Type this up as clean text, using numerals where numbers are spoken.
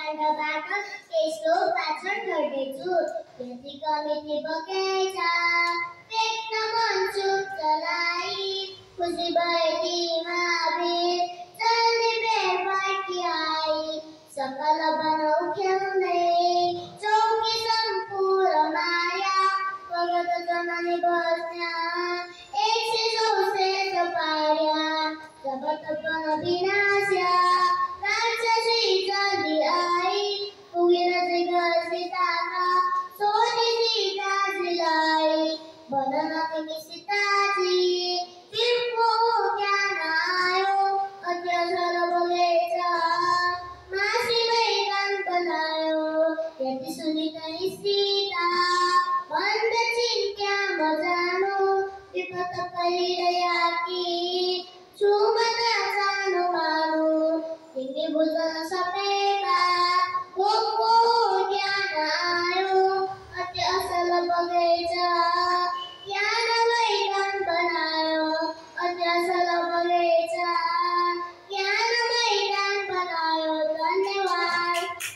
खण्डबाट केही श्लोक वाचन गर्दैछु। यति कमिटी बकेछ भेट्न मन चुच्चलाई, खुसी भए तिमीले चल्ने बेर पार्टी आई। सकल बनाऊ खेल्दै चौकी सम्पूर्ण माया, भगत जनाले बस्न 100 पार्या। जब तपन बिना